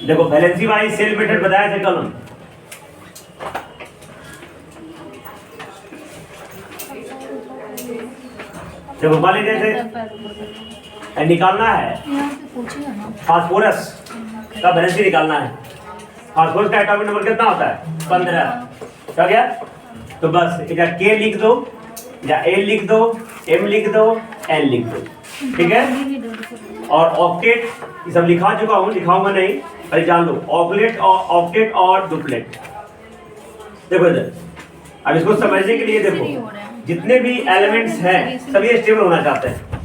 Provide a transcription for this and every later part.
देखो वैलेंसी वाली cell method बताया था कल। देखो मान लीजिए जैसे निकालना है फास्फोरस का वैलेंसी निकालना है। फास्फोरस का एटॉमिक नंबर कितना होता है? 15। क्या गया? तो बस या K लिख दो या L लिख दो, M लिख दो, N लिख दो, ठीक है। और ऑक्टेट ये सब लिखा चुका हूँ, लिखाऊंगा नहीं, अरे जान लो। ऑक्टेट और डुप्लेट। देखो इधर अब इसको समझने के लिए देखो, जितने भी एलिमेंट्स हैं सभी स्टेबल होना चाहते हैं।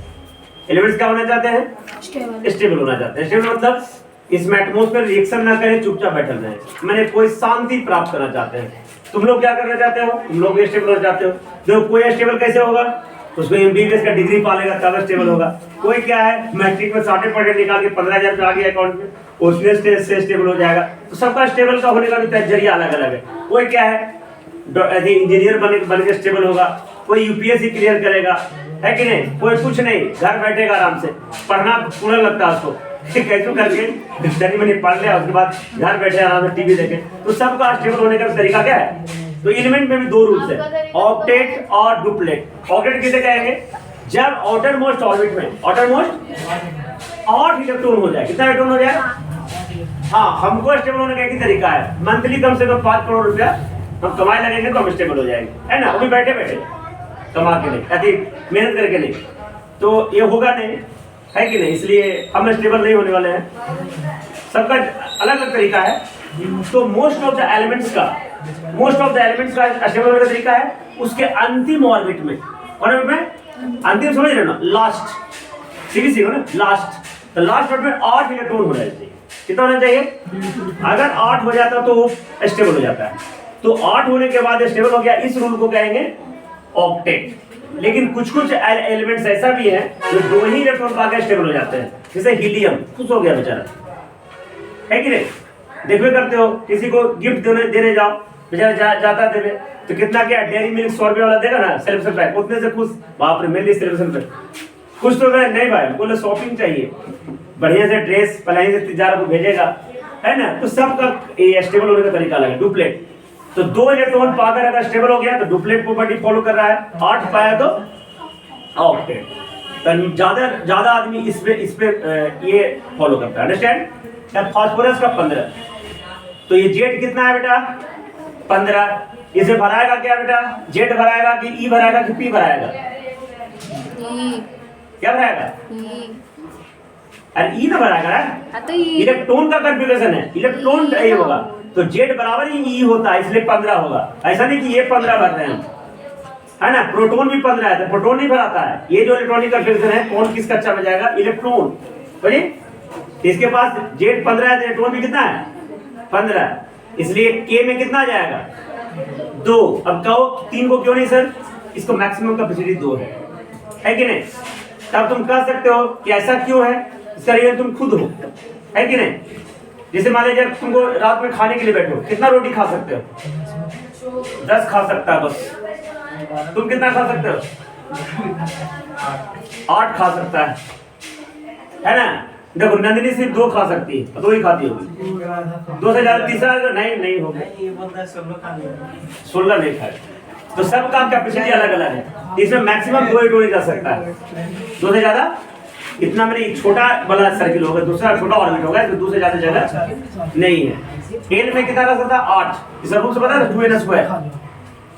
एलिमेंट्स क्या होना चाहते हैं? स्टेबल होना चाहते हैं। स्टेबल मतलब इसमें एटमॉस्फेयर रिएक्शन ना करे, चुपचाप बैठे रहे, मैंने कोई शांति प्राप्त करना चाहते हैं। तुम लोग क्या करना चाहते हो? तुम लोग स्टेबल होना चाहते हो। देखो कोई स्टेबल कैसे होगा? उसको एमबीबीएस का डिग्री पालेगा तब स्टेबल होगा। कोई क्या है मैट्रिक में 60% निकाल के 15,000 रुपये आ गया अकाउंट में, उसने से स्टेबल हो जाएगा। तो सबका स्टेबल का होने का भी जरिया अलग अलग है। कोई क्या है इंजीनियर बन के स्टेबल होगा, कोई यूपीएससी क्लियर करेगा, है कि नहीं? कोई कुछ नहीं, घर बैठेगा आराम से, पढ़ना पूरा लगता है उसको कैसे करके स्टडी में पढ़ लिया, उसके बाद घर बैठे आराम से टीवी देखे। तो सबका स्टेबल होने का तरीका क्या है? तो एलिमेंट में भी दो रूल्स है, ऑक्टेट और डुप्लेट। ऑक्टेट किसे कहेंगे? जब आउटर मोस्ट ऑर्बिट में आउटर मोस्ट 8 इलेक्ट्रॉन हो जाए। कितना इलेक्ट्रॉन हो जाए? हाँ, हमको स्टेबल होने का एक ही तरीका है, मंथली कम से कम 5 करोड़ रुपया हम कमाए लगेंगे तो हम स्टेबल हो जाएंगे, है ना? वो भी बैठे बैठे कमा के नहीं, अति मेहनत करके नहीं, तो ये होगा नहीं, है कि नहीं? इसलिए हम स्टेबल नहीं होने वाले हैं। सबका अलग अलग तरीका है। तो मोस्ट ऑफ द एलिमेंट्स का स्टेबल होने का तरीका है उसके अंतिम ऑर्बिट में। ऑर्बिट में अंतिम समझ रहे हो ना? लास्ट सीरीज हो ना, लास्ट। तो लास्ट ऑर्बिट में 8 इलेक्ट्रॉन होना चाहिए। कितना होना चाहिए? अगर 8 हो जाता तो वो स्टेबल हो जाता है। तो 8 होने के बाद स्टेबल हो गया, इस रूल को कहेंगे ऑक्टेट। लेकिन कुछ एलिमेंट्स ऐसा भी है जो 2 ही इलेक्ट्रॉन पाकर स्टेबल हो जाते हैं, जैसे हीलियम। खुश हो गया बेचारा, है कि नहीं? देखो करते हो, किसी को गिफ्ट देने जाओ, बेचारा जाता देवे तो कितना क्या डेयरी मिल्क 100 रुपये वाला देगा ना सेलिब्रेशन पैक, उतने से खुश, बाप रे मेरे लिए सेलिब्रेशन पैक। खुश तो गए नहीं भाई, बोले शॉपिंग चाहिए, बढ़िया से ड्रेस पलाई से तिजारा को भेजेगा, है ना? तो सबका स्टेबल होने का तरीका अलग है। डुप्लेट तो 2 इलेक्ट्रॉन पाकर अगर स्टेबल हो गया तो डुप्लेट प्रॉपर्टी फॉलो कर रहा है, 8 पाया तो ऑक्टेट। तो ज्यादा आदमी इस पे ये फॉलो करता है। अंडरस्टैंड? फास्फोरस का 15, तो ये जेड कितना है बेटा? 15। इसे भराएगा क्या बेटा? जेड भराएगा कि ई भराएगा कि पी भराएगा? क्या भराएगा? अरे ई ना भराएगा, इलेक्ट्रॉन का कन्फिगरेशन है, इलेक्ट्रॉन ये होगा तो जेड बराबर ही ई होता है, इसलिए 15 होगा। ऐसा नहीं कि ये 15 भर रहे हैं, है ना? प्रोटॉन भी 15 है तो प्रोटॉन नहीं भराता है। ये जो इलेक्ट्रॉनिक कन्फिगरेशन है, कौन किस कक्षा में जाएगा? इलेक्ट्रॉन। बोलिए इसके पास जेड 15 है तो इलेक्ट्रॉन भी कितना है? 15, इसलिए के में कितना जाएगा? 2। अब कहो 3 को क्यों नहीं सर? इसको मैक्सिमम कैपेसिटी 2 है कि नहीं? तब तुम कह सकते हो कि ऐसा क्यों है, इसका रीजन तुम खुद हो, है कि नहीं? जैसे मान लीजिए तुमको रात में खाने के लिए बैठो, कितना रोटी खा सकते हो? 10 खा सकता है बस। तुम कितना खा सकते हो? 8 खा सकता है ना? देखो नंदिनी सिर्फ 2 खा सकती है, 2 ही खाती होगी, 2 से ज्यादा तीसरा नहीं होगा, 16 नहीं खाए। तो सबका कैपेसिटी अलग अलग है, इसमें मैक्सिमम 2 इलेक्ट्रॉन जा सकता है, 2 से ज्यादा इतना मेरे छोटा बड़ा सर्किल होगा, दूसरा छोटा ऑर्बिट होगा, इसमें 2 से ज्यादा जगह नहीं है। एल में कितना रह सकता है? 8। इस रूल से पता है 2n²।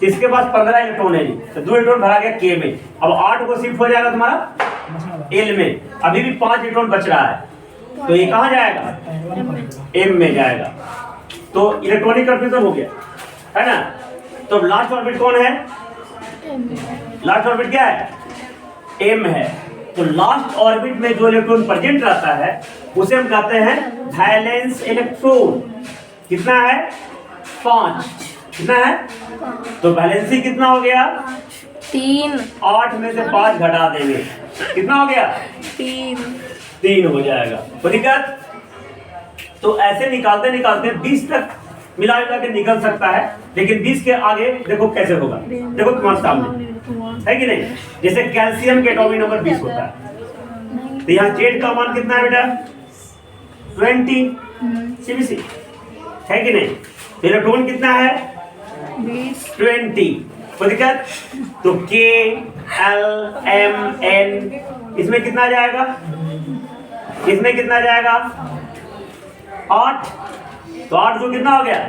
इसके पास 15 इलेक्ट्रॉन है जी, तो 2 इलेक्ट्रॉन भरा गया के में। अब 8 को शिफ्ट हो जाएगा तुम्हारा एल में, अभी भी 5 इलेक्ट्रॉन बच रहा है, तो ये कहाँ जाएगा? एम में जाएगा। तो इलेक्ट्रॉनिक कन्फ्यूजन हो गया, है ना? तो लास्ट ऑर्बिट कौन है? लास्ट ऑर्बिट क्या है? एम है। तो लास्ट ऑर्बिट में जो इलेक्ट्रॉन प्रेजेंट रहता है उसे हम कहते हैं वैलेंस इलेक्ट्रॉन। कितना है? 5। कितना है? तो वैलेंसी कितना हो गया? 3। 8 में से 5 घटा देंगे, कितना हो गया? 3 हो जाएगा। कोई दिक्कत? तो ऐसे निकालते निकालते 20 तक मिला के निकल सकता है, लेकिन 20 के आगे देखो कैसे होगा। देखो तुम्हारे सामने है कि नहीं? जैसे कैल्शियम के एटॉमिक नंबर 20 होता है, तो यहाँ जेड का मान कितना है बेटा? 20 सीबीसी है कि नहीं? इलेक्ट्रॉन कितना है? 20। कोई दिक्कत? तो K L M N इसमें कितना जाएगा? इसमें कितना जाएगा? 8। तो 8 जो कितना हो गया?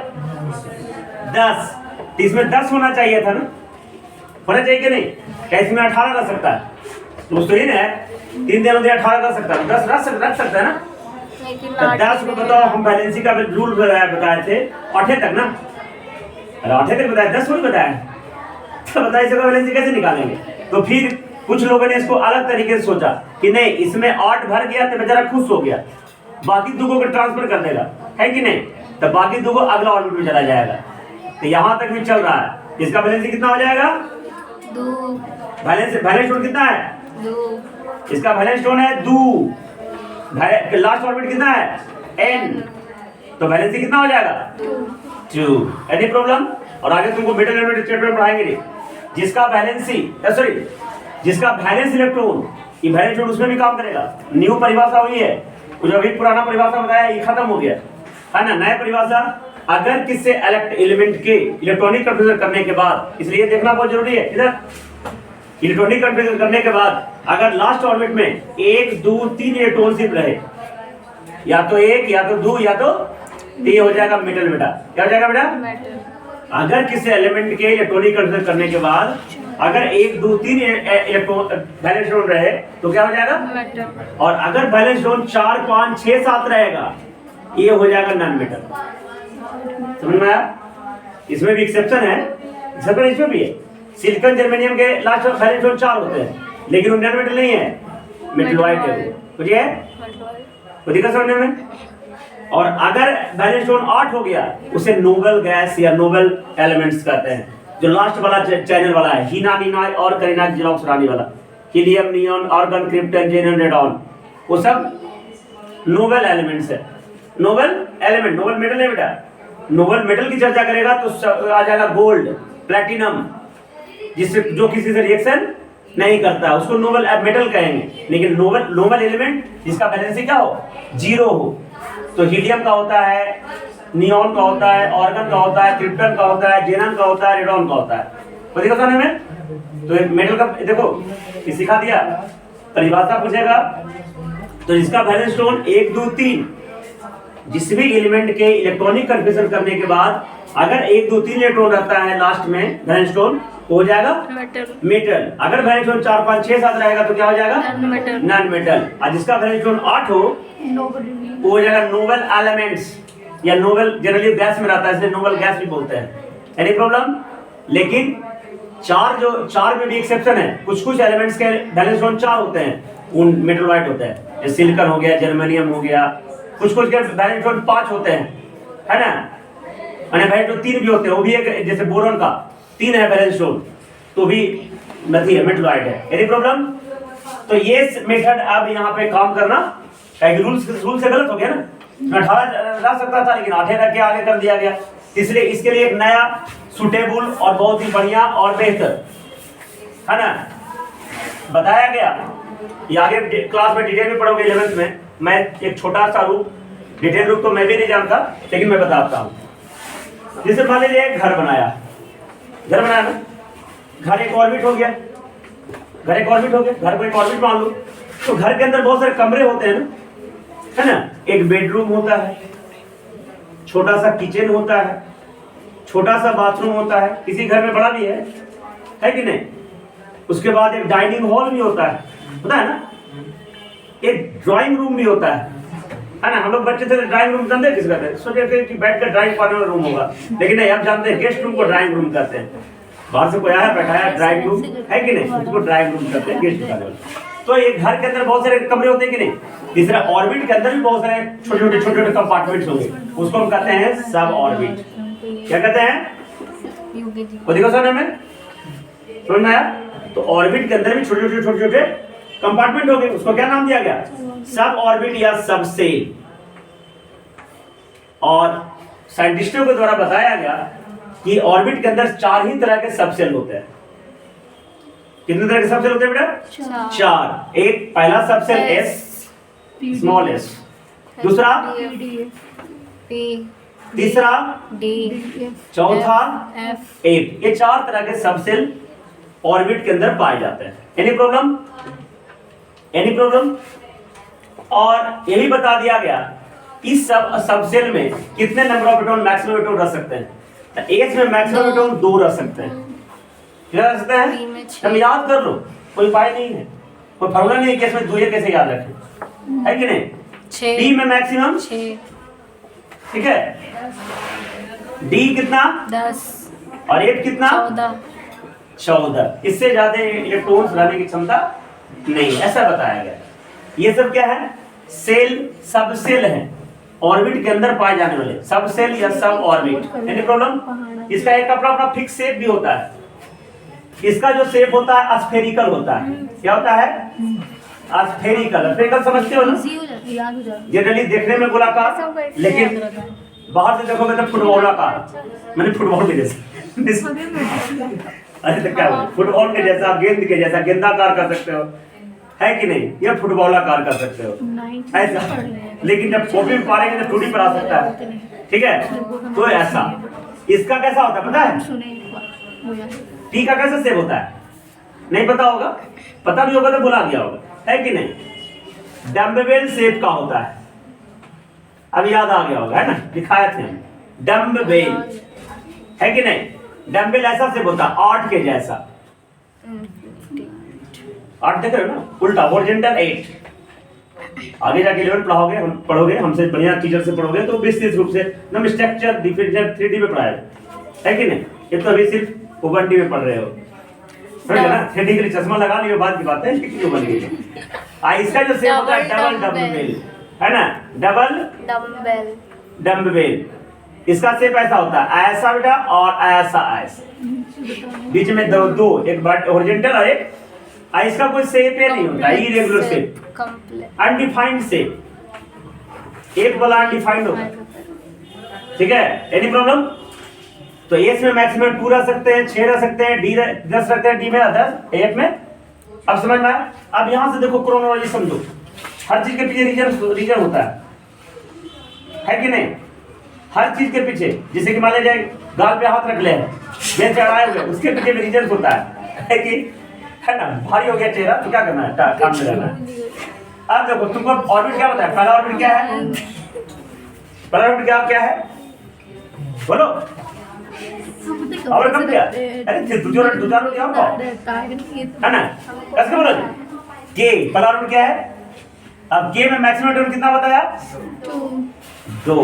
10। तो इसमें 10 होना चाहिए था ना, होना चाहिए कि नहीं? क्या इसमें 18 रह सकता है? दोस्तों ही ना 3 दिनों में 18 रह सकता है, 10 रख सकता है ना। तो 10 को बताओ, हम बैलेंसी का रूल बताए थे 8 तक ना, अरे 8 तक बताया, 10 को नहीं बताया। तो बताइए इसका बैलेंसी कैसे निकालेंगे? तो फिर कुछ लोगों ने इसको अलग तरीके से सोचा कि नहीं, इसमें 8 भर गया तो बेचारा खुश हो गया, बाकी 2 को ट्रांसफर कर देगा, है कि नहीं? तो बाकी 2 को अगला ऑर्बिट में चला जाएगा। तो यहाँ तक भी चल रहा है। इसका बैलेंसी कितना हो जाएगा? 2। बैलेंस टोन कितना है? 2। इसका बैलेंस टोन है 2। लास्ट ऑर्बिट कितना है? n। तो बैलेंसी कितना हो जाएगा? 2। Any problem? और आगे तुमको मेटल एलिमेंट स्टेटमेंट पढ़ाएंगे नहीं। जिसका बैलेंसी जिसका बैलेंस इलेक्ट्रॉन, ये बैलेंस टोन उसमें भी काम करेगा। न्यू परिभाषा हुई है, जो अभी पुराना परिभाषा बताया ये खत्म हो गया है ना। नया परिभाषा, अगर किसी एलिमेंट के इलेक्ट्रॉनिक कन्फिगर करने के बाद, इसलिए देखना बहुत जरूरी है, इधर इलेक्ट्रॉनिक कन्फिगर करने के बाद अगर लास्ट ऑर्बिट में 1 2 3 इलेक्ट्रॉन सिर्फ रहे, या तो 1 या तो 2 या तो 3 हो जाएगा मेटल बेटा। क्या हो जाएगा बेटा? मेटल। अगर किसी एलिमेंट के इलेक्ट्रॉनिक कन्फिगर करने के बाद अगर 1 2 3 इलेक्ट्रॉन बैलेंस ड्रोन रहे तो क्या हो जाएगा? मेटल। और अगर बैलेंस ड्रोन 4 5 6 7 रहेगा, ये हो जाएगा नॉन मेटल। समझ में आया? इसमें भी एक्सेप्शन है, एक्सेप्शन इसमें भी है। सिलिकॉन जर्मेनियम के लास्ट बैलेंस ड्रोन 4 होते हैं, लेकिन वो नॉन मेटल नहीं है, मेटलॉइड है। बुझिए? तो दिक्कत समझने में। और अगर बैलेंस ड्रोन 8 हो गया, उसे नोबल गैस या नोबल एलिमेंट्स कहते हैं। जो लास्ट वाला चैनल वाला है, हीना नीना और करीना जिलॉक्स रानी वाला, helium neon argon krypton जेनन radon, वो सब नोबल एलिमेंट्स है। नोबल एलिमेंट, नोबल मेटल है बेटा। नोबल मेटल की चर्चा करेगा तो आ जाएगा गोल्ड, प्लैटिनम, जिससे जो किसी से रिएक्शन नहीं करता है, उसको नोबल मेटल कहेंगे। लेकिन नोबल एलिमेंट जिसका बैलेंसी क्या हो? 0 हो, तो हीलियम का होता है, नियॉन का होता है, आर्गन का होता है, क्रिप्टन का होता है, जेनन का होता है, रेडॉन का होता है। तो देखो समझ में। तो एक मेटल का देखो ये सिखा दिया, परिभाषा पूछेगा तो इसका बैलेंस टोन 1 2 3, जिस भी एलिमेंट के इलेक्ट्रॉनिक कन्फिगर करने के बाद अगर 1 2 3 इलेक्ट्रॉन रहता है लास्ट में बैलेंस टोन, हो जाएगा मेटल। अगर बैलेंस टोन 4 5 6 7 रहेगा तो क्या हो जाएगा? Non metal. और जिसका बैलेंस टोन 8 हो वो हो जाएगा नोबल एलिमेंट्स, या नोबल जनरली गैस में रहता है, इसलिए नोबल गैस भी बोलते हैं। Any problem? लेकिन 4 में भी एक्सेप्शन है। कुछ एलिमेंट्स के बैलेंस टोन 4 होते हैं, उन मेटलॉइड होते हैं, जैसे सिलिकॉन हो गया, जर्मेनियम हो गया। कुछ के बैलेंस टोन 5 होते हैं, है ना। और बैलेंस टोन 3 भी होते हैं, वो भी एक, जैसे बोरॉन का 3 है बैलेंस टोन, तो भी नहीं है, मेटलॉइड है। Any problem? तो ये मेथड अब यहाँ पे काम करना, रूल से गलत हो गया ना। 18 ला सकता था, लेकिन 8 रख के आगे कर दिया गया, इसलिए इसके लिए एक नया सुटेबल और बहुत ही बढ़िया और बेहतर, है ना, बताया गया। ये आगे क्लास में डिटेल में पढ़ोगे 11th में। मैं एक छोटा सा रूप, डिटेल रूप तो मैं भी नहीं जानता, लेकिन मैं बताता हूँ। जैसे मान लीजिए एक घर बनाया ना, घर एक ऑर्बिट हो गया, घर को एक ऑर्बिट मान लो। तो घर के अंदर बहुत सारे कमरे होते हैं ना, है ना। एक बेडरूम होता है, छोटा सा किचन होता है, छोटा सा बाथरूम होता है, किसी घर में बड़ा भी है कि नहीं। उसके बाद एक डाइनिंग हॉल भी होता है ना। एक ड्राइंग रूम भी होता है ना। हम लोग बच्चे थे ड्राइंग रूम जानते हैं किस कहते हैं, सोचे थे कि बैठ कर ड्राइंग करने वाला रूम होगा, लेकिन नहीं, अब जानते हैं गेस्ट रूम को ड्राइंग रूम कहते हैं। बाहर से कोई आया बैठाया ड्राइंग रूम, है कि नहीं, उसको ड्राइंग रूम कहते हैं, गेस्ट रूम कहते हैं। तो एक घर के अंदर बहुत सारे कमरे होते हैं कि नहीं। तीसरा ऑर्बिट के अंदर भी बहुत सारे छोटे छोटे कंपार्टमेंट्स होंगे, उसको हम कहते हैं सब ऑर्बिट। क्या कहते हैं? वो देखो सर में समझ में आया। तो ऑर्बिट के अंदर भी छोटे छोटे कंपार्टमेंट होंगे, उसको क्या नाम दिया गया? सब ऑर्बिट या सब सेल। और साइंटिस्टों के द्वारा बताया गया कि ऑर्बिट के अंदर 4 ही तरह के सब सेल होते हैं। कितने तरह के सब सेल होते हैं बेटा? 4। एक पहला सब सेल एस, स्मॉल एस, दूसरा पी, तीसरा डी, चौथा एफ। एफ। ये 4 तरह के सबसेल ऑर्बिट के अंदर पाए जाते हैं। Any problem? Any problem? और ये भी बता दिया गया इस सबसेल में कितने number of proton maximum proton रख सकते हैं। एस में मैक्सिमम प्रोटॉन 2 रख सकते हैं। क्या रख सकते हैं? हम याद कर लो, कोई उपाय नहीं है, कोई फॉर्मूला नहीं है कि इसमें 2 ये कैसे याद रखें, है कि नहीं? 6, पी में मैक्सिमम 6, ठीक है, डी कितना 10 और एफ कितना 14। इससे ज्यादा इलेक्ट्रॉन्स लाने की क्षमता नहीं, ऐसा बताया गया। ये सब क्या है? सेल, सब सेल है, ऑर्बिट के अंदर पाए जाने वाले सब सेल या सब ऑर्बिट। Any problem? इसका एक अपना अपना फिक्स शेप भी होता है। इसका जो शेप होता है स्फेरिकल होता है। क्या होता है? स्फेरिकल। स्फेरिकल समझते हो ना? जनरली देखने में गोलाकार, लेकिन बाहर से देखोगे तो फुटबॉलाकार, मैंने फुटबॉल के जैसा। अरे तो क्या फुटबॉल के जैसा, गेंद के जैसा, गेंदाकार कर सकते हो, है कि नहीं? ये फुटबॉलाकार कर सकते हो ऐसा। लेकिन जब कॉपी में पारेंगे तो टूटी पर आ सकता है, ठीक है? तो ऐसा इसका कैसा होता है पता है? टी का कैसा शेप होता है? नहीं पता होगा, पता भी होगा तो बुला गया होगा, है कि नहीं? डम्बेल शेप का होता है, अब याद आ गया होगा, है ना? दिखाए थे हम, डम्बेल, है कि नहीं? डम्बेल ऐसा शेप होता है 8 के जैसा। 8 देख रहे हो ना, उल्टा हॉरिजॉन्टल 8। आगे जाके 11 पढ़ोगे हमसे बढ़िया टीचर से पढ़ोगे तो विस्तृत रूप से नम स्ट्रक्चर डिफरेंशियल 3D में पढ़ाया है कि नहीं? ये तो अभी सिर्फ 1D में पढ़ रहे हो, समझ गए ना? 3D के लिए चश्मा लगा लियो, बाद की बात है, क्यों बन गई? इसका जो शेप होता है डबल डम्बेल, है ना? Double dumbbell. इसका शेप ऐसा होता है, ऐसा बेटा और ऐसा, बीच में दो, एक हॉरिजॉन्टल और एक, इसका कोई शेप ही नहीं होता, इरेगुलर शेप, अनडिफाइंड शेप, एक वाला अनडिफाइंड होता है, ठीक है? Any problem? तो एस में मैक्सिमम 2 रख सकते हैं, 6 रख सकते हैं, डी 10 रखते हैं, डी में 10, एफ में। अब समझ में आया? अब यहां से देखो क्रोनोलॉजी समझो, हर चीज के पीछे रीजन होता है कि नहीं? हर चीज के पीछे, जैसे कि मान लीजिए गाल पे हाथ रख ले, ये चढ़ाए हुए, उसके पीछे भी रीजन होता है कि, है ना? भारी हो गया चेहरा तो क्या करना है? काम में रहना है। अब देखो तुमको ऑर्बिट क्या बताया? पहला ऑर्बिट क्या है? पहला ऑर्बिट क्या है? बोलो। और कम क्या? अरे दो चार है ना? कैसे बोलो? के पहला ऑर्बिट क्या है? अब के में मैक्सिमम टर्म कितना बताया? 2।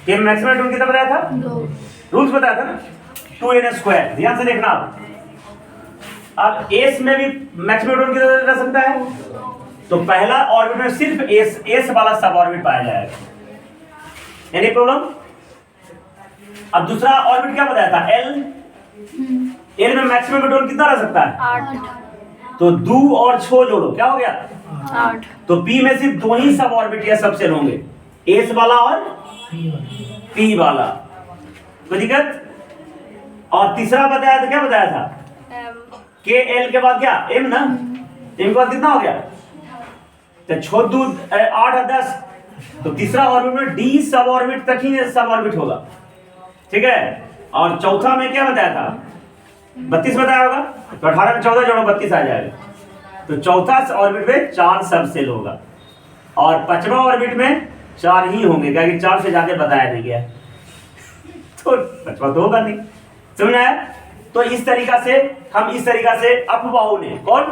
के में मैक्सिमम टर्म कितना बताया था? 2। रूल्स बताया था ना, 2n²। ध्यान से देखना। अब एस में भी मैक्सिमम टर्म कितना रह सकता है? तो पहला ऑर्बिट में सिर्फ एस वाला सब ऑर्बिट पाया जाएगा। Any problem? अब दूसरा ऑर्बिट क्या बताया था? एल में मैक्सिमम प्रोटॉन कितना रह सकता है? 8। तो 2 और 6 जोड़ो, क्या हो गया? 8। तो पी में सिर्फ 2 ही सब ऑर्बिट या सबसेल होंगे, एस वाला और पी वाला। कोई दिक्कत? और तीसरा बताया था, क्या बताया था? के एल के बाद क्या? एम ना? एम के बाद कितना हो गया? तो 6 2 8 और 10, तो तीसरा ऑर्बिट में डी सब ऑर्बिट तक ही सब ऑर्बिट होगा, ठीक है? और चौथा में क्या बताया था? 32 बताया होगा, तो 18 में 14 जोड़ो 32 आ जाएगा। तो चौथा ऑर्बिट में 4 सबसेल होगा, और पांचवा ऑर्बिट में 4 ही होंगे, क्योंकि 4 से ज्यादा बताया नहीं गया, तो पांचवा तो होगा नहीं। समझ आया? तो इस तरीका से अपबाहु ने, कौन?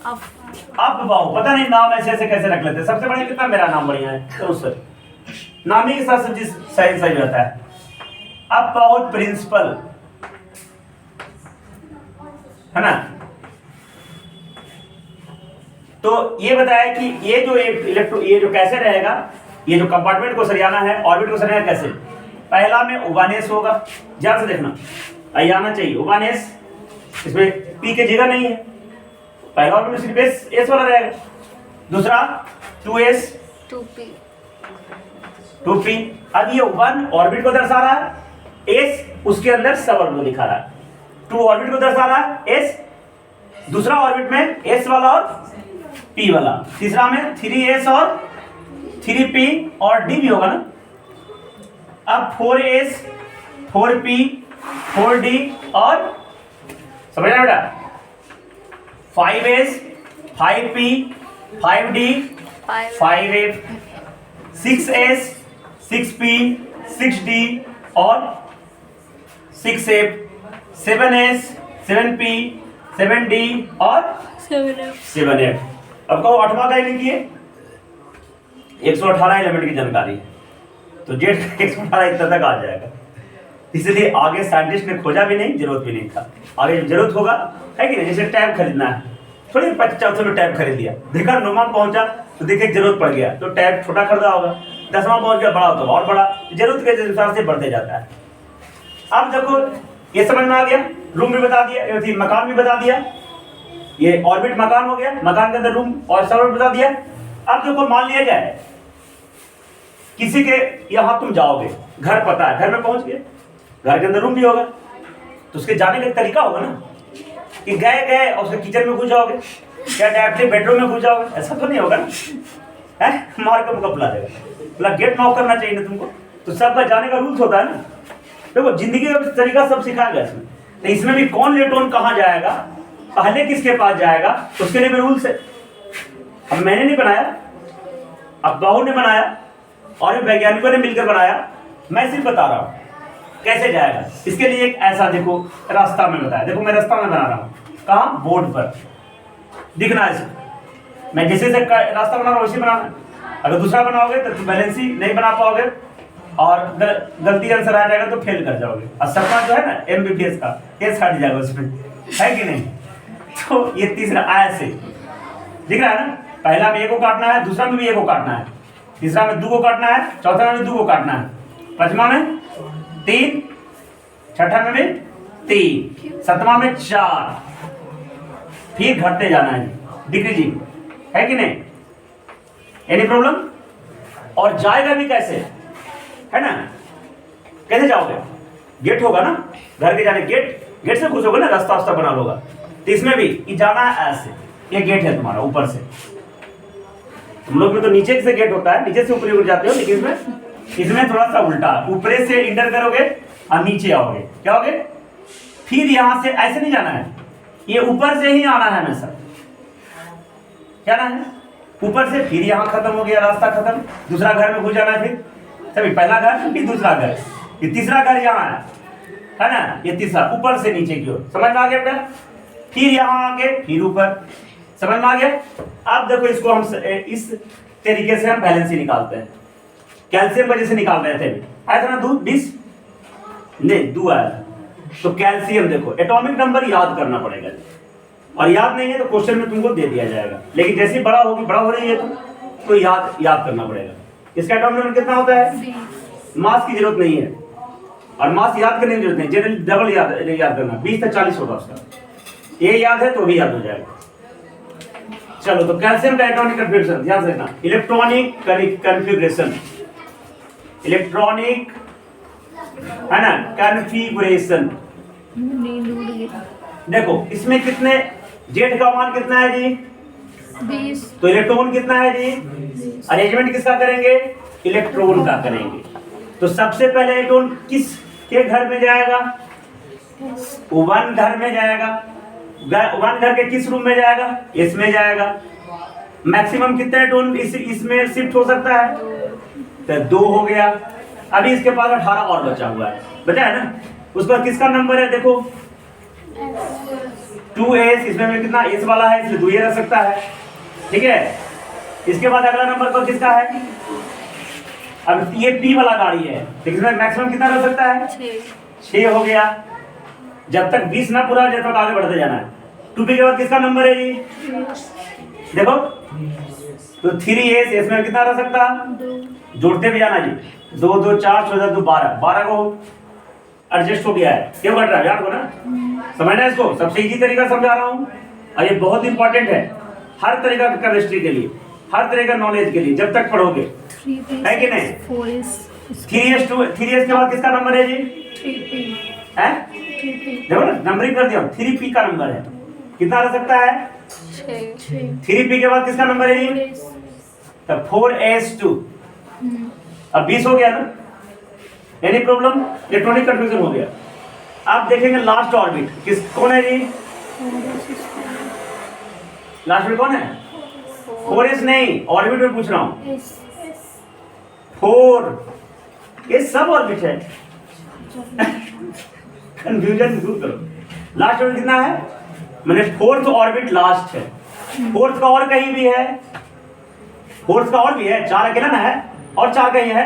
अपबाहु, पता नहीं नाम ऐसे ऐसे कैसे रख लेते। सबसे बढ़िया कितना मेरा नाम बढ़िया है, तो उससे नाम ही के साथ सब चीज सही रहता है। अपबाहु प्रिंसिपल, है ना? तो ये बताया कि ये जो कैसे रहेगा, ये जो कंपार्टमेंट को सरियाना है, ऑर्बिट को सरियाना कैसे? पहला में ओवानेस होगा, ध्यान से देखना, आना चाहिए ओवानेस, इसमें पी के जगह नहीं है, पहला ऑर्बिट में सिर्फ एस वाला रहेगा। दूसरा 2s 2p। अब ये 1 ऑर्बिट को दर्शा रहा है, s उसके अंदर सब ऑर्बिट को दिखा रहा है, 2 ऑर्बिट को दर्शा रहा है, s दूसरा ऑर्बिट में s वाला और p वाला, तीसरा में 3s और 3p और d भी होगा ना। अब 4s 4p 4d और समझ रहे बेटा 5s 5p 5d 5f 6s 6p 6d और 6f 7s 7p 7d और 7f। अब कहो 8वां का लिखी है 118 एलिमेंट की जानकारी है, तो जेड 118 इतना तक आ जाएगा। इसलिए आगे साइंटिस्ट ने खोजा भी नहीं, जरूरत भी नहीं था। आगे जब जरूरत होगा है कि नहीं, जैसे टैब खरीदना है, थोड़ी 50 में टैब खरीद लिया, देखा 9वां पहुंचा तो देखे जरूरत पड़ गया तो टैब छोटा खरीदा होगा, 10वां पहुंच गया बड़ा होता और बड़ा, जरूरत के अनुसार से बढ़ते जाता है। अब देखो ये समझ में आ गया, रूम भी बता दिया, मकान भी बता दिया, ये ऑर्बिट मकान हो गया, मकान के अंदर रूम और सब बता दिया। अब देखो मान लिया जाए किसी के यहाँ तुम जाओगे, घर पता है, घर में पहुंच गए, घर के अंदर रूम भी होगा, तो उसके जाने का तरीका होगा ना कि गए और उसके किचन में घुस जाओगे, क्या डायरेक्टली बेडरूम में घुस जाओगे, ऐसा तो नहीं होगा ना, है मार के मुकाबला देगा, बोला गेट नॉक करना चाहिए ना तुमको, तो सबका जाने का रूल्स होता है ना। देखो जिंदगी का तरीका सब सिखाया गया इसमें, तो इसमें भी कौन लेटोन कहाँ जाएगा, पहले किसके पास जाएगा, उसके लिए भी रूल्स है। अब मैंने नहीं बनाया, अब बाहू ने बनाया और वैज्ञानिकों ने मिलकर बनाया, मैं सिर्फ बता रहा हूँ कैसे जाएगा। इसके लिए एक ऐसा देखो रास्ता में बताया, देखो मैं रास्ता में बना रहा हूँ, कहाँ बोर्ड पर दिखना है, मैं जैसे रास्ता बना रहा हूँ वैसे बनाना। अगर दूसरा बनाओगे तो बैलेंस ही नहीं बना पाओगे और गलती आंसर आ जाएगा तो फेल कर जाओगे, और सपना जो है ना MBBS का केस हट जाएगा उसमें, है कि नहीं। तो ये तीसरा ऐसे दिख रहा है ना, पहला में 1 को काटना है, दूसरा में भी 1 को काटना है, तीसरा में 2 को काटना है, चौथा में 2 को काटना है, पांचवा में 3, छठा में भी 3, सतवां में 4, फिर घटते जाना है डिक्रीजिंग, है कि नहीं, एनी प्रॉब्लम। और जाएगा भी कैसे, है ना, कैसे जाओगे, गेट होगा ना घर के जाने, गेट से घुसोगे ना, रास्ता बना होगा, तो इसमें भी जाना है ऐसे, ये गेट है तुम्हारा ऊपर से, तुम लोग में तो नीचे से गेट होता है, नीचे से ऊपर उठ जाते हो, लेकिन इसमें थोड़ा सा उल्टा, ऊपर से इंटर करोगे और नीचे आओगे, क्या होगे, फिर यहां से ऐसे नहीं जाना है, ये ऊपर से ही आना है हमेशा, क्या ना है ऊपर से, फिर यहाँ खत्म हो गया, रास्ता खत्म, दूसरा घर में घुस जाना है, फिर सभी पहला घर फिर दूसरा घर, ये तीसरा घर यहाँ है ना, ये तीसरा ऊपर से नीचे की ओर, समझ में आ गया बेटा, फिर यहाँ आगे फिर ऊपर, समझ में आ गया। अब देखो इसको हम इस तरीके से हम बैलेंस ही निकालते हैं, कैल्शियम वजह से निकाल रहे थे, आया था ना दूध 20 नहीं 2 आया था, तो कैल्शियम देखो एटॉमिक नंबर याद करना पड़ेगा, और याद नहीं है तो क्वेश्चन में तुमको दे दिया जाएगा, लेकिन जैसे ही बड़ा हो रही है तो याद करना पड़ेगा। इसका एटॉमिक नंबर कितना होता है, मास की जरूरत नहीं है, और मास याद करने की जरूरत नहीं, जनरल डबल याद करना, 20 से 40 होगा उसका, ये याद है तो भी याद हो जाएगा। चलो तो कैल्शियम का एटॉमिक कन्फिगरेशन ध्यान से रखना, इलेक्ट्रॉनिक कन्फिगरेशन, इलेक्ट्रॉनिक है ना कन्फिगरेशन। देखो इसमें कितने, जेड का मान कितना है जी 20, तो इलेक्ट्रॉन कितना है जी, अरेंजमेंट किसका करेंगे, इलेक्ट्रॉन का करेंगे। तो सबसे पहले इलेक्ट्रॉन किस के घर में जाएगा, 1 घर में जाएगा, 1 घर के किस रूम में जाएगा, इसमें जाएगा। मैक्सिमम कितने इलेक्ट्रॉन इसमें शिफ्ट हो सकता है, तो 2 हो गया। अभी इसके पास 18 और बचा हुआ है, बचा है ना, उसका किसका नंबर है देखो 2s, इसमें में कितना s वाला है इसलिए 2 रह सकता है, ठीक है। इसके बाद अगला नंबर तो किसका है, अब ये p वाला गाड़ी है, तो इसमें मैक्सिमम कितना रह सकता है 6 हो गया। जब तक 20 ना पूरा हो जब तक आगे बढ़ते जाना है। 2p के बाद किसका नंबर है जी देखो, तो 3s, इसमें कितना रह सकता, जोड़ते भी जाना जी, 2 2 4 14 2 12 को एडजस्ट हो गया है, क्यों घट रहा है याद को ना, समझना इसको, सबसे इजी तरीका समझा रहा हूँ, और ये बहुत इंपॉर्टेंट है हर तरीका का केमिस्ट्री के लिए, हर तरह का नॉलेज के लिए, जब तक पढ़ोगे, है कि नहीं। 3s के बाद किसका नंबर है जी, 3p है, देखो ना नंबरिंग कर दिया, 3p का नंबर है, कितना रह सकता है 6, 3p के बाद किसका नंबर है जी, तो 4s2 अब 20 हो गया ना, एनी प्रॉब्लम? इलेक्ट्रॉनिक कंफ्यूजन हो गया। अब देखेंगे लास्ट ऑर्बिट किस कौन है जी? लास्ट ऑर्बिट कौन है? 4s नहीं, ऑर्बिट में पूछ रहा हूं। 4 ये सब ऑर्बिट है। कंफ्यूजन दूर करो। लास्ट ऑर्बिट कितना है? मैंने फोर्थ ऑर्बिट लास्ट है। फोर्थ का और कहीं भी है? फोर्थ का और भी है, 4 अकेला ना है और 4 कहीं है,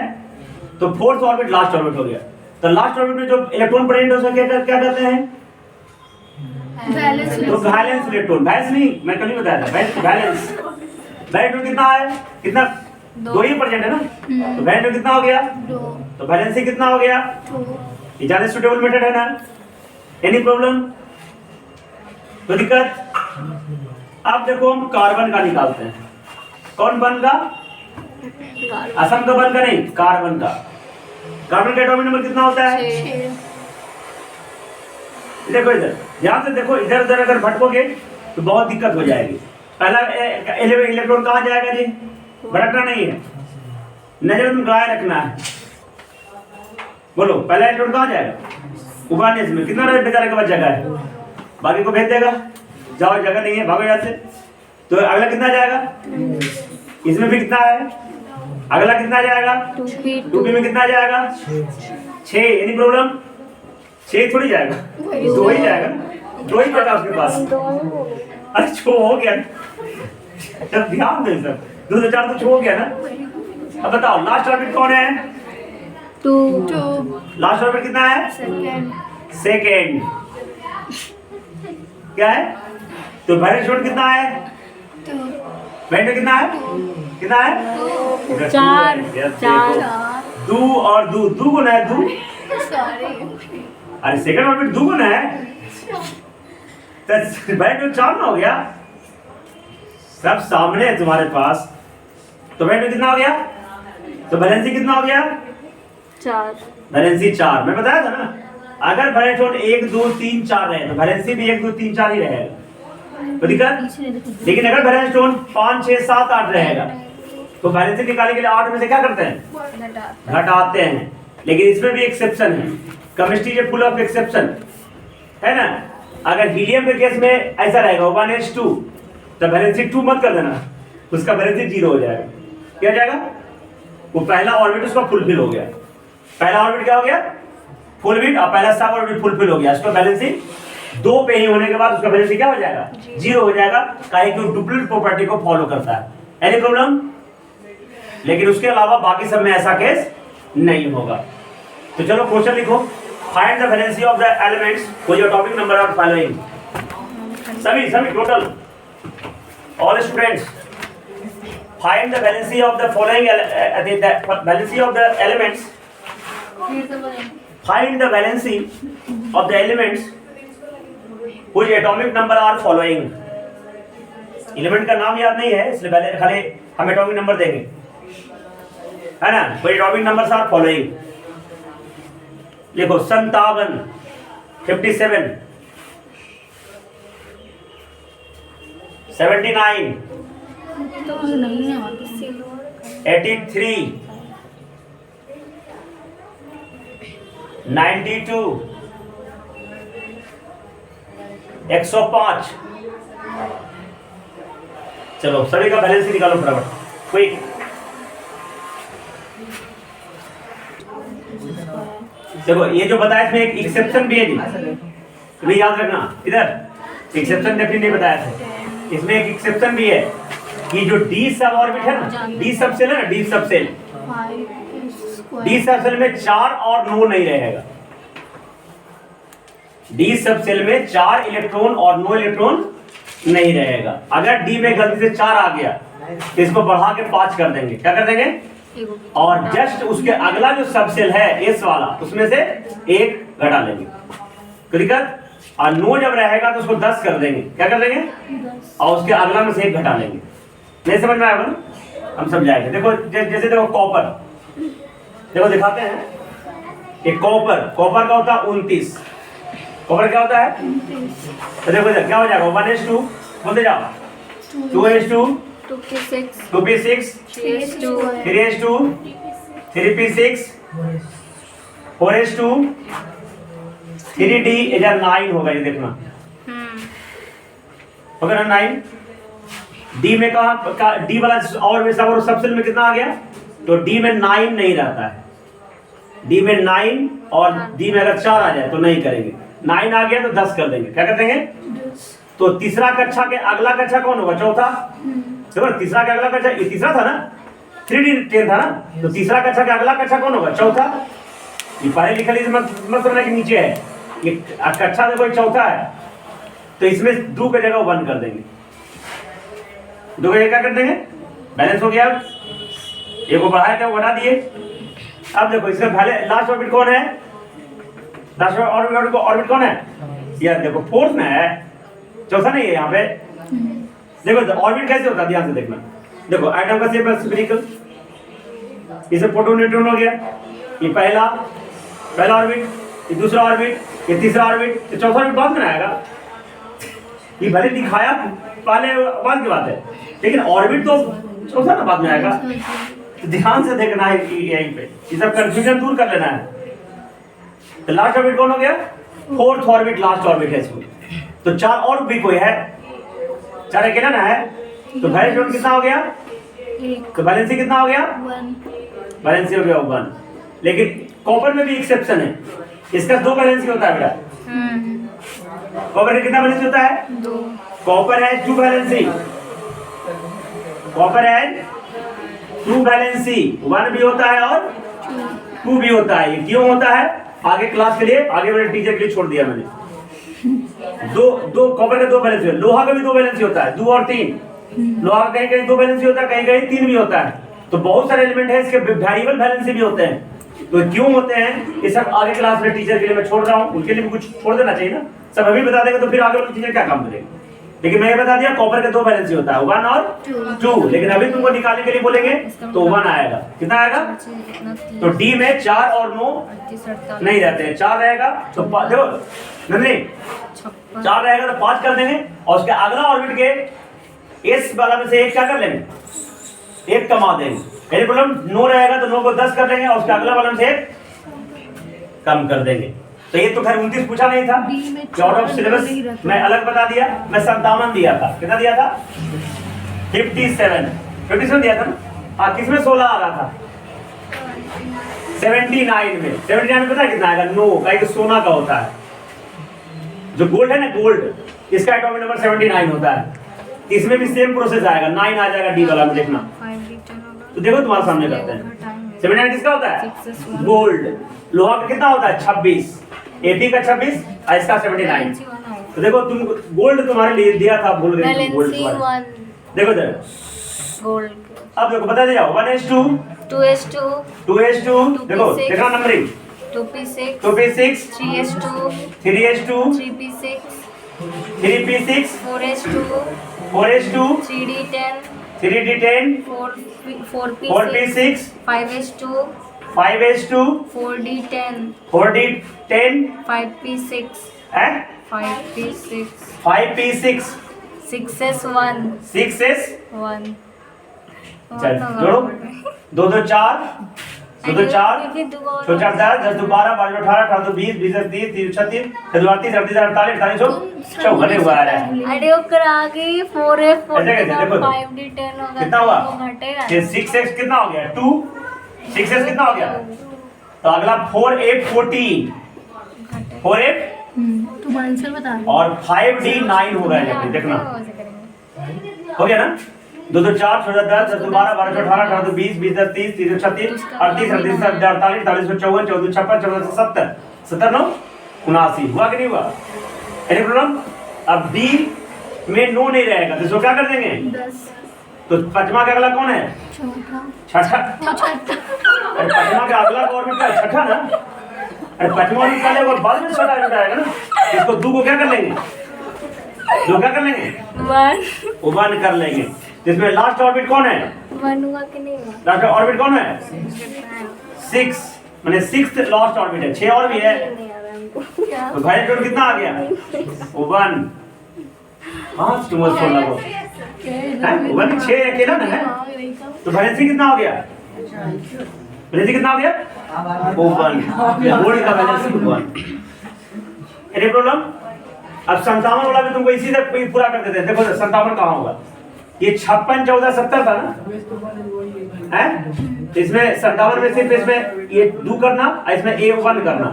तो फोर्थ ऑर्बिट लास्ट ऑर्बिट हो गया। तो लास्ट ऑर्बिट में जो इलेक्ट्रॉन प्रेजेंट हो सके क्या कहते हैं? तो वैलेंस इलेक्ट्रॉन। वैलेंस नहीं, मैं कल ही बताया था, वैलेंस। वैलेंस कितना है? कितना? 2 ही प्रेजेंट है ना, तो वैलेंस कितना हो गया? 2। तो वैलेंसी कितना हो गया? 2। ये ज्यादा सुटेबल मेथड है ना? Any problem? तो दिक्कत? अब देखो हम कार्बन का निकालते हैं। कौन बन का? असम का बन का नहीं, कार्बन का। कार्बन का एटॉमिक नंबर कितना होता है? 6। देखो इधर ध्यान से देखो, इधर उधर अगर भटकोगे तो बहुत दिक्कत हो जाएगी। पहला इलेक्ट्रॉन कहाँ जाएगा जी? भटकना नहीं है, नजर में लगाए रखना है। बोलो पहला इलेक्ट्रॉन कहाँ जाएगा? उबालने में। कितना बेचारे के पास जगह है? बाकी को भेज देगा, जाओ जगह नहीं है, भागो यहाँ से। तो अगला कितना जाएगा? इसमें भी कितना है? अगला कितना जाएगा? 2p में कितना जाएगा? 6। Any problem? 6 थोड़ी जाएगा, 2 ही जाएगा ना, 2 ही बचा उसके पास। अरे 6 हो गया, जब ध्यान दे सर, 2 से 4 तो 6 हो गया ना। अब बताओ लास्ट ऑर्बिट कौन है? 2। लास्ट ऑर्बिट कितना है? सेकेंड। क्या है? तो वैलेंस शॉट कितना है? 2। वैलेंस कितना है? कितना है? 4। 4। 2 और 2 गुना है, 2। अरे सेकंड ऑर्बिट 2 गुना है, तो वैलेंस 4 ना हो गया। सब सामने है तुम्हारे पास, तो वैलेंस कितना हो गया? तो वैलेंसी कितना हो गया? 4। वैलेंसी 4। मैं बताया था ना, अगर वैलेंस 1 2 3 4 रहे तो वैलेंसी भी 1 2 3 4 ही रहेगा, तो दिक्कत? लेकिन अगर वैलेंस 5 6 7 8 रहेगा तो वैलेंसी निकालने के लिए 8 में से क्या करते हैं? घटाते हैं। लेकिन इसमें भी एक्सेप्शन है, chemistry is full of exception, है ना? अगर हीलियम के केस में ऐसा रहेगा 1s2, तो वैलेंसी 2 मत कर देना, उसका वैलेंसी 0 हो जाएगा। क्या हो जाएगा? वो पहला ऑर्बिट उसका फुलफिल हो गया। पहला ऑर्बिट क्या हो गया? फुलफिल। और पहला सब ऑर्बिट फुलफिल हो गया, उसका वैलेंसी 2 पे ही होने के बाद उसका वैलेंसी क्या हो जाएगा? 0 हो जाएगा, काहे कि डुप्लीकेट प्रॉपर्टी को फॉलो करता है। Any problem? लेकिन उसके अलावा बाकी सब में ऐसा केस नहीं होगा। तो चलो क्वेश्चन लिखो। Find the valency of the elements for your topic number are following. सभी total all students, find the valency of the following, valency of the elements, find the valency of the elements which atomic number are following. Element का नाम याद नहीं है इसलिए खाली हम atomic number देंगे, है ना? कोई एटॉमिक नंबर्स आर फॉलोइंग। लिखो 57, 57, 79, 83, 92, 105। चलो सभी का बैलेंस निकालो फटाफट, क्विक। देखो ये जो बताया इसमें एक एक्सेप्शन भी है जी, तुम्हें याद रखना। इधर एक्सेप्शन डेफिनेटली नहीं बताया था, इसमें एक एक्सेप्शन भी है कि जो डी सब ऑर्बिट है ना, डी सब सेल है ना, डी सब सेल, डी सब सेल में 4 और 9 नहीं रहेगा। डी सब सेल में 4 इलेक्ट्रॉन और 9 इलेक्ट्रॉन नहीं रहेगा। अगर डी में गलती से 4 आ गया तो इसको बढ़ा के 5 कर देंगे। क्या कर देंगे? और जस्ट उसके अगला जो सबसेल है एस वाला, उसमें से 1 घटा लेंगे। तो दिक्कत? और 9 जब रहेगा तो उसको 10 कर देंगे। क्या कर देंगे? और उसके अगला में से 1 घटा लेंगे। नहीं समझ में आएगा ना? हम समझाएंगे। देखो जैसे देखो कॉपर, देखो दिखाते हैं। एक कॉपर का होता है 29। कॉपर क्या होता है? तो देखो इधर क्या हो जाएगा? 1s2 बोलते जाओ, 2s2, 2p6, 3s2, 3p6 4s2 3d इधर 9 होगा, ये देखना होगा ना 9। डी में कहा डी वाला और सबसे में कितना आ गया, तो डी में 9 नहीं रहता है, डी में 9 और डी में अगर 4 आ जाए तो नहीं करेंगे। 9 आ गया तो 10 कर देंगे, क्या कर देंगे। तो तीसरा कक्षा के अगला कक्षा कौन होगा, चौथा। देखो तीसरा के अगला कक्षा, ये तीसरा था ना, 3D 10 था ना, तो तीसरा कक्षा का अगला कक्षा कौन होगा, चौथा। ये पढ़े लिखे मत समझना कि नीचे है, ये कक्षा देखो चौथा है, तो इसमें 2 की जगह 1 कर देंगे, 2 की जगह क्या कर देंगे, बैलेंस हो गया। एक को बढ़ाया था, वो बढ़ा दिए। अब देखो इसका पहले लास्ट ऑर्बिट कौन है, लास्ट ऑर्बिट कौन है, ये देखो फोर्थ में है, चौथा नहीं है यहाँ पे। देखो ऑर्बिट कैसे होता है, ध्यान से देखना। देखो एटम का शेप है स्फेरिकल, इसे प्रोटॉन न्यूट्रॉन हो गया, ये पहला ऑर्बिट, ये दूसरा ऑर्बिट, ये तीसरा ऑर्बिट, ये चौथा ऑर्बिट बाद में आएगा। ये भले दिखाया पहले बाद की बात है, लेकिन ऑर्बिट तो चौथा ना बाद में आएगा। तो ध्यान से देखना है यहीं पे, ये सब कंफ्यूजन दूर कर लेना है। तो लास्ट ऑर्बिट कौन हो गया, फोर्थ ऑर्बिट लास्ट ऑर्बिट है इसमें। तो 4 और भी कोई है, 4 अकेला ना है, तो वैलेंस कितना हो गया, तो वैलेंसी कितना हो गया, 1। वैलेंसी हो गया 1। लेकिन कॉपर में भी एक्सेप्शन है, इसका 2 वैलेंसी होता है बेटा। कॉपर में कितना वैलेंसी होता है, 2। कॉपर है 2 वैलेंसी, कॉपर है 2 वैलेंसी, 1 भी होता है और 2 भी होता है। ये क्यों होता है, आगे क्लास के लिए, आगे वाले टीचर के लिए छोड़ दिया मैंने। दो कॉपर का 2 वैलेंसी, लोहा का भी 2 वैलेंसी होता है, 2 और 3। लोहा कहीं कहीं 2 वैलेंसी होता है, कहीं कहीं 3 भी होता है। तो बहुत सारे एलिमेंट है इसके वेरिएबल वैलेंसी भी होते हैं। तो क्यों होते हैं ये सब आगे क्लास में टीचर के लिए मैं छोड़ रहा हूँ, उनके लिए भी कुछ छोड़ देना चाहिए ना। सब अभी बता देंगे तो फिर आगे वाले टीचर क्या काम करेंगे। लेकिन मैं ये बता दिया कॉपर के 2 वैलेंसी होता है, 1 और 2। लेकिन अभी तुमको निकालने के लिए बोलेंगे तो 1 आएगा, कितना आएगा, तो डी में 4 और 9 नहीं रहते हैं, 4 रहेगा। तो देखो नंदनी 4 रहेगा तो 5 कर देंगे, और उसके अगला ऑर्बिट के एस वाला में से एक क्या कर लेंगे, 1 कमा देंगे। यदि प्रॉब्लम 9 रहेगा तो 9 को 10 कर देंगे, और उसके अगला वाला में से 1 कम कर देंगे। तो ये तो खैर 29 पूछा नहीं था, आउट ऑफ सिलेबस मैं अलग बता दिया। मैं 57 दिया था, कितना दिया था, 57 दिया था ना। हाँ किसमें 16 आ रहा था, 79 में। 79 में पता है कितना आएगा, 9 का, सोना का होता है जो गोल्ड है ना, गोल्ड, इसका एटॉमिक नंबर 79 होता है। इसमें भी सेम प्रोसेस आएगा, 9 आ जाएगा डी वाला में, देखना। तो देखो तुम्हारे सामने करते हैं। 79 किसका होता है, गोल्ड। लोहा का कितना होता है, 26, एपी का 26, और इसका 79। तो देखो तुम गोल्ड तुम्हारे लिए दिया था, भूल गए गोल्ड। देखो इधर गोल्ड। अब देखो बता दिया, 1s2 2s2 देखो देखना numbering, 2p6 2p6 3s2 3s2 3p6 3p6 4s2 4s2 3d10 3d10 4p6 5s2 5s2 4d10 4d10 5p6 है 5p6 5p6 6s1 6s1 चल जोड़ो, 2 2 4 2 2 4 4 4 10 10 2 12 12 18 18 20 20 30 30 36 37 38 38 48 चौघटे हुआ है। अरे ओकर आगे 4f 5d10 होगा, कितना हुआ, वो घटेगा। 6x कितना हो गया, 2 6x कितना हो गया, तो अगला 4f 14 4f तुम आंसर बता और 5d 9 होगा, ये देखना हो गया ना। 2 2 4 16 10 10 12 12 18 18 20 20 30 30 36 38 38 48 48 54 14 56 54 70 70 9 79 हुआ कि नहीं हुआ, एनी प्रॉब्लम। अब डी में 9 नहीं रहेगा तो इसको क्या कर देंगे, 10 तो पांचवा का अगला कौन है, छठा। अरे पांचवा का अगला ऑर्बिट का छठा ना, अरे पांचवा ऑर्बिट का लेगा बाद में छठा ऑर्बिट आएगा ना। इसको 2 को क्या कर लेंगे, 2 क्या कर लेंगे, 1 कर लेंगे। जिसमें लास्ट ऑर्बिट कौन है, 1 हुआ कि नहीं हुआ, लास्ट ऑर्बिट कौन है, 6 माने 6th लास्ट ऑर्बिट है, 6 और भी है। तो भाई टोटल कितना आ गया, 1 5 तुम 16 को है 1 6 अकेला ना है, तो वैलेंसी कितना हो गया, बैलेंस कितना हो गया? 1। बोर्ड का बैलेंस 1। Any problem? अब 57 वाला भी तुमको इसी से पूरा कर देते हैं। देखो 57 कहाँ होगा? ये 56, 14, 70 था ना, है? इसमें 57 में सिर्फ इसमें ये 2 करना और इसमें A1 करना।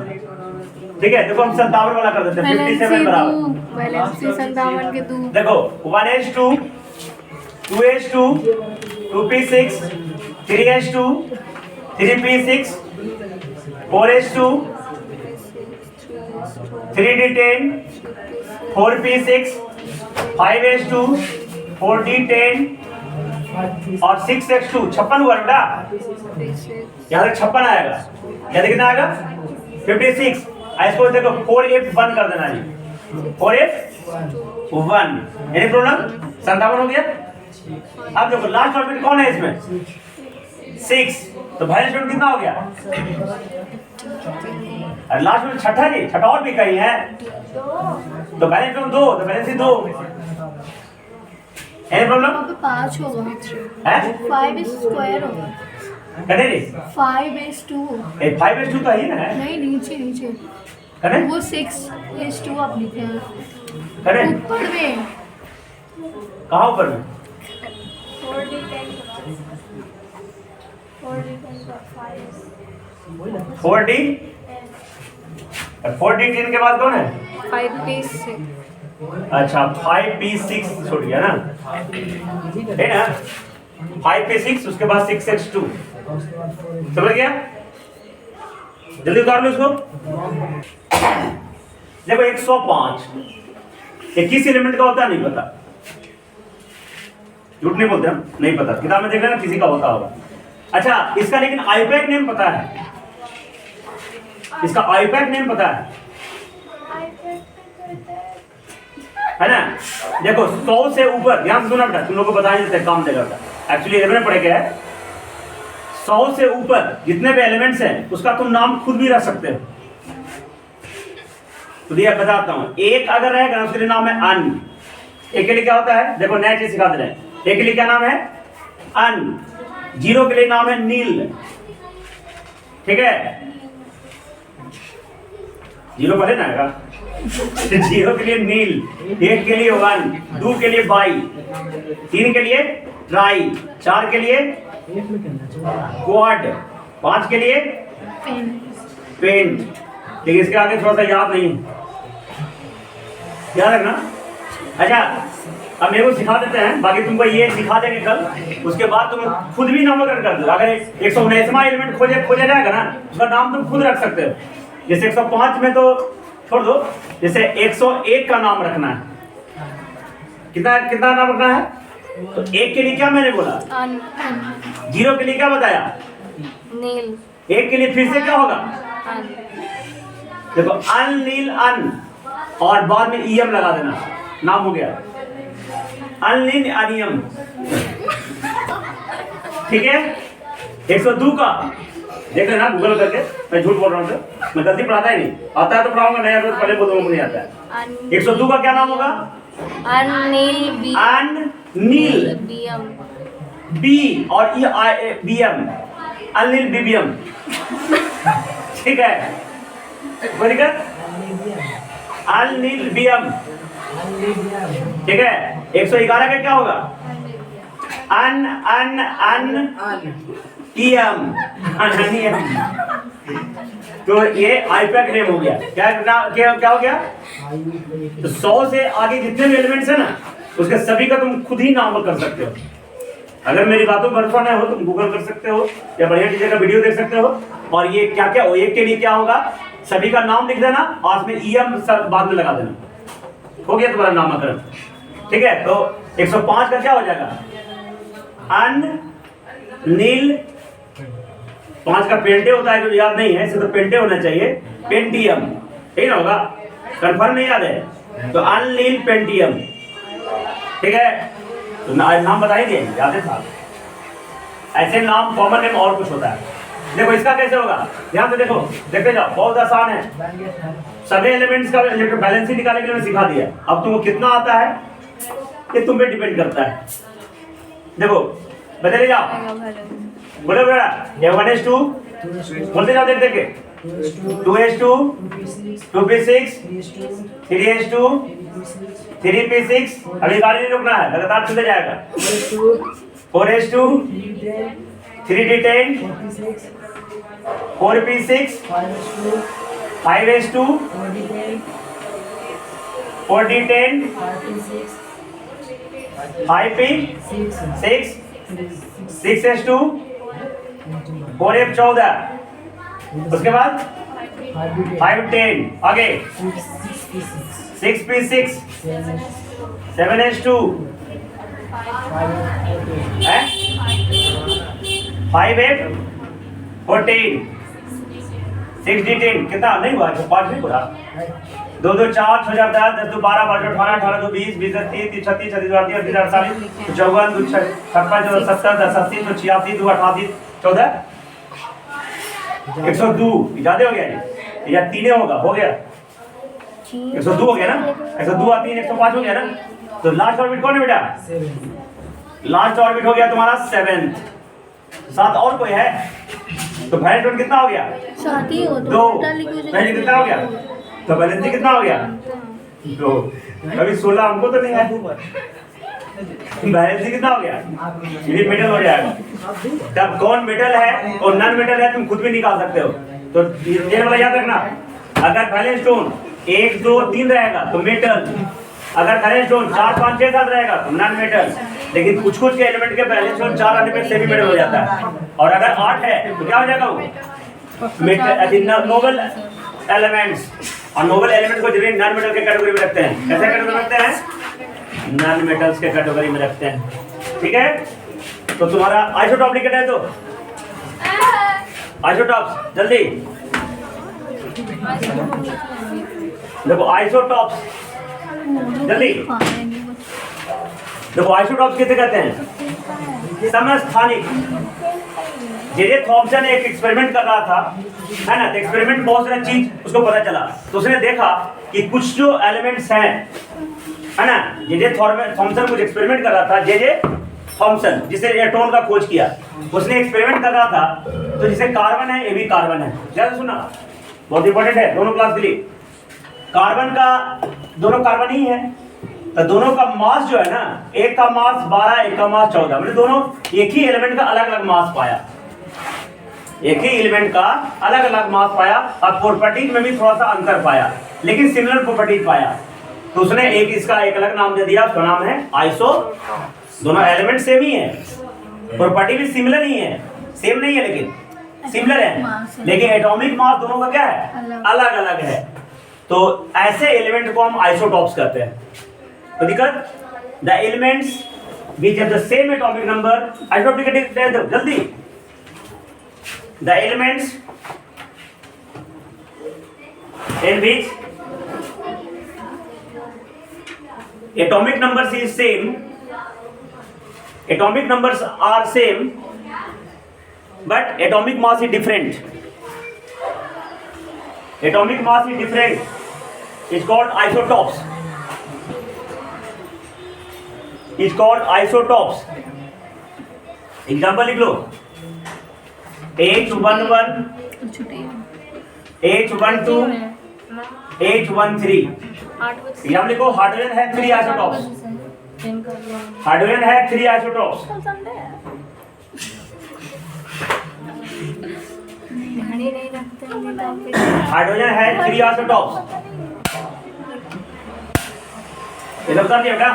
ठीक है, देखो हम 57 वाला कर देते हैं। 57 बराबर बैलेंस 57 के 2। देखो 1h2, 2h2, 2p6, 3h2, 3p6, 4h2, 3d10, 4p6, 5h2, 4d10 और 6h2। 56 हुआ बेटा, यहाँ तक 56 आएगा। यहाँ कितना आएगा? 56। इसको देखो 4f1 कर देना जी, 4f1। Any problem? 57 हो गया। अब देखो लास्ट ऑर्बिट कौन है इसमें? 6। तो बैलेंस ऑर्बिट कितना हो गया? और लास्ट में छठा जी, छठा और भी कहीं है तो बैलेंस में 2, तो बैलेंस ही 2। Any problem? 5 होगा है 5 स्क्वायर होगा। करे रे 5s2 ए 5h2 तो ही ना है। नहीं, नीचे नीचे करे वो 6s2 आप लिखे हैं करे ऊपर में। कहाँ ऊपर में? 4d 4d10 के बाद कौन है? 5p6। अच्छा 5p6 छोड़ गया ना, है ना? 5p6 उसके बाद 6h2। समझ गया? जल्दी उतार लो इसको। देखो 105 ये किस एलिमेंट का होता है नहीं पता, झूठ नहीं बोलते हम, नहीं पता। किताब में देख लेना किसी का होता होगा। अच्छा इसका लेकिन आईपैक नेम पता है? इसका आईपैक नेम पता है ना? देखो 100 से ऊपर, ध्यान से सुना बेटा, तुम लोग को बता नहीं देते काम देगा। एक्चुअली 11 में पढ़े गया है 100 से ऊपर जितने भी एलिमेंट्स हैं उसका तुम नाम खुद भी रख सकते हो। तो दिया बताता हूं, एक अगर रहेगा उसके लिए नाम है अन। एक के लिए क्या होता है? देखो नया चीज सिखा दे रहे हैं। एक के लिए क्या नाम है? अन। 0 के लिए नाम है नील। ठीक है, 0 पढ़े ना आएगा। 0 के लिए नील, 1 के लिए 1, 2 के लिए बाई, 3 के लिए ट्राई, 4 के लिए क्वाड, 5 के लिए पेंट। लेकिन इसके आगे थोड़ा सा याद नहीं, याद रखना। अच्छा अब मेरे को सिखा देते हैं, बाकी तुमको ये सिखा देंगे कल। उसके बाद तुम खुद भी नामकरण कर दो। अगर 119वां एलिमेंट खोजा जाएगा ना, उसका नाम तुम खुद रख सकते हो। जैसे 105 में तो छोड़ दो, जैसे 101 का नाम रखना है। कितना कितना नाम रखना है? तो 1 के लिए क्या मैंने बोला? 0 के लिए क्या बताया? नील। 1 के लिए फिर से क्या होगा? अन। देखो अन नील अन, और बाद में ईएम लगा देना, नाम हो गया अनलीन अनियम। ठीक है, 102 का देख लेना गूगल करके। मैं झूठ बोल रहा हूँ, मैं गलती पढ़ाता ही नहीं, आता है तो पढ़ाऊंगा, नहीं आता तो पहले बोलूंगा नहीं आता है। 102 का क्या नाम होगा? अननील। अननील बीएम। बी और बीएम, अननील बीबीएम। ठीक है, बोलिएगा अननील बीएम। ठीक है, 111 का क्या होगा? अन अन अन ईएम, अननियम। तो ये आईपैक नेम हो गया। क्या हो गया? तो 100 से आगे जितने भी एलिमेंट्स है ना, उसके सभी का तुम खुद ही नाम कर सकते हो। अगर मेरी बातों पर भरोसा नहीं हो तुम गूगल कर सकते हो या बढ़िया टीचर का वीडियो देख सकते हो। और ये क्या क्या, एक के लिए क्या होगा, सभी का नाम लिख देना और उसमें ईएम बाद में लगा देना, हो गया तुम्हारा नामकरण। ठीक है, तो 105 का क्या हो जाएगा? अन नील, 5 का पेंटे होता है, जो याद नहीं है इसे तो पेंटे होना चाहिए, पेंटियम। ठीक ना होगा, कंफर्म नहीं याद है तो अन नील पेंटियम। ठीक है, तो नाम बता ही दिए, याद है साहब। ऐसे नाम कॉमन नेम और कुछ होता है। देखो इसका कैसे होगा, ध्यान से देखो, देखते जाओ, बहुत आसान है। सभी एलिमेंट्स का इलेक्ट्रिक बैलेंस ही निकालने के लिए मैं सिखा दिया। अब तुमको कितना आता है ये तुम पे डिपेंड करता है। देखो बदले जाओ, बोलो बेटा, ये 1h2 बोलते जाओ देख देख के 2s2 2p6 3s2 3p6 अभी गाड़ी नहीं रुकना है, लगातार चलते जाएगा 4s2 3d10 4p6 5s2 4d10 5p6 6s2 4f14 उसके बाद 510 आगे 6p6 7s2 5f14 6d10 कितना नहीं हुआ, 5 नहीं पूरा 2 2 4 6 10 10 2 12 18 18 2 20 20 30 36 36 38 38 54 2 56 70 10 80 86 2 88 14 102 ज्यादा हो गया ये, या 3 होगा, हो गया 102 हो गया ना, 102 और 3 105 हो गया ना। तो लास्ट ऑर्बिट कौन है बेटा? लास्ट ऑर्बिट हो गया तुम्हारा 7th। साथ और कोई है तो वैलेंस कितना हो गया? 2। वैलेंस कितना हो गया? तो वैलेंस कितना हो गया? 2। अभी 16 हमको तो नहीं है, वैलेंस कितना हो गया? ये मेटल हो जाएगा। तब कौन मेटल है और नॉन मेटल है तुम खुद भी निकाल सकते हो। तो ये वाला याद रखना, अगर वैलेंस स्टोन 1 2 3 रहेगा तो मेटल, अगर वैलेंस स्टोन 4 5 6 7 रहेगा तो नॉन मेटल। लेकिन कुछ कुछ के एलिमेंट के वैलेंस स्टोन 4 आने पे सेमी मेटल हो जाता है, और अगर 8 है तो क्या हो जाएगा वो मेटल, नोबल एलिमेंट्स। और नोबल एलिमेंट को जनरली नॉन मेटल के कैटेगरी में रखते हैं। कैसे कैटेगरी में रखते हैं? नॉन मेटल्स के कैटेगरी में रखते हैं, ठीक है। तो तुम्हारा आइसोटॉप लिखा है, तो आइसोटॉप्स जल्दी देखो, आइसोटॉप्स जल्दी देखो। आइसोटॉप्स किसे कहते हैं? समस्थानिक। जे थॉमसन एक एक्सपेरिमेंट कर रहा था, है ना, तो एक्सपेरिमेंट बहुत सारा चीज उसको पता चला, तो उसने देखा कि कुछ जो एलिमेंट्स हैं, है ना, जे थॉमसन कुछ एक्सपेरिमेंट कर रहा था। जे थॉमसन जिसे एटॉम का खोज किया, उसने एक्सपेरिमेंट कर रहा था, तो जिसे कार्बन है ये भी कार्बन है। ध्यान सुना, बहुत इंपॉर्टेंट है दोनों क्लास के लिए। कार्बन का, दोनों कार्बन ही है, तो दोनों का मास जो है ना, एक का मास 12 एक का मास 14, मतलब दोनों एक ही एलिमेंट का अलग अलग मास पाया, एक ही एलिमेंट का अलग अलग मास पाया, और प्रॉपर्टीज में भी थोड़ा सा अंतर पाया, लेकिन सिमिलर प्रॉपर्टीज पाया। तो उसने एक इसका एक अलग नाम दे दिया, उसका नाम है आइसो। दोनों एलिमेंट सेम ही है, प्रॉपर्टी भी सिमिलर ही है, सेम नहीं है लेकिन सिमिलर है, लेकिन एटॉमिक मास दोनों का क्या है? अलग अलग है। तो ऐसे एलिमेंट को हम आइसोटॉप्स कहते हैं। तो दिक्कत, the elements which have the same atomic number, isotopic जल्दी, the elements in which atomic numbers is same, atomic numbers are same but atomic mass is different, atomic mass is different, is called isotopes, is called isotopes. Example लिख लो, H11 H12 H13। Exam लिखो, hydrogen है 3 isotopes, hydrogen है 3 isotopes. Hydrogen है 3 isotopes, ये सब कर दिया बेटा।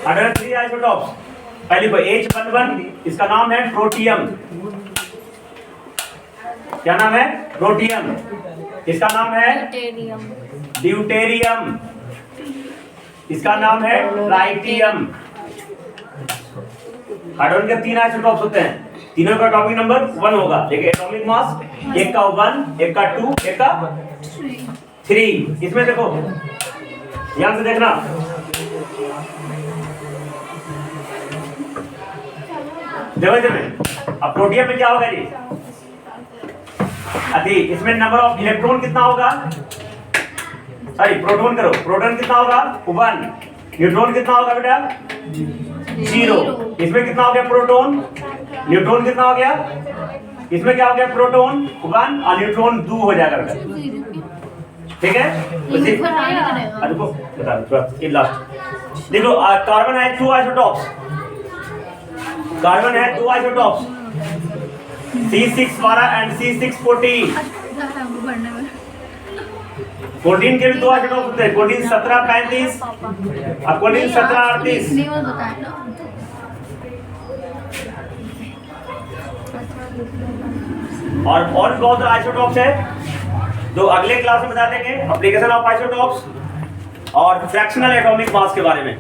Hydrogen 3 isotopes. पहले को H11, इसका नाम है प्रोटियम। क्या नाम है? प्रोटियम। इसका नाम है ड्यूटेरियम। इसका नाम है ट्राइटियम। हाइड्रोजन के 3 आइसोटॉप्स होते हैं, तीनों का एटॉमिक नंबर 1 होगा, लेकिन एटॉमिक मास एक का 1, एक का 2, एक का 3। इसमें देखो, ध्यान से देखना, देखो में अब प्रोटियम में क्या होगा जी? अभी इसमें नंबर ऑफ इलेक्ट्रॉन कितना होगा? सॉरी, प्रोटॉन करो, प्रोटॉन कितना होगा? 1। न्यूट्रॉन कितना होगा बेटा? 0। इसमें कितना हो गया प्रोटॉन? न्यूट्रॉन कितना हो गया? इसमें क्या हो गया, प्रोटॉन 1 और न्यूट्रॉन 2 हो जाएगा बेटा, ठीक है। उसी अरे को बता थोड़ा ये लास्ट देखो, कार्बन है 2 आइसोटॉप्स, कार्बन है 2 आइसोटॉप्स C612 एंड C614। 14 के भी 2 आइसोटॉप होते हैं, 14 1735 और 14 1738। और भी बहुत आइसोटॉप्स है जो अगले क्लास में बता देंगे, एप्लीकेशन ऑफ आइसोटॉप्स और फ्रैक्शनल एटॉमिक मास के बारे में।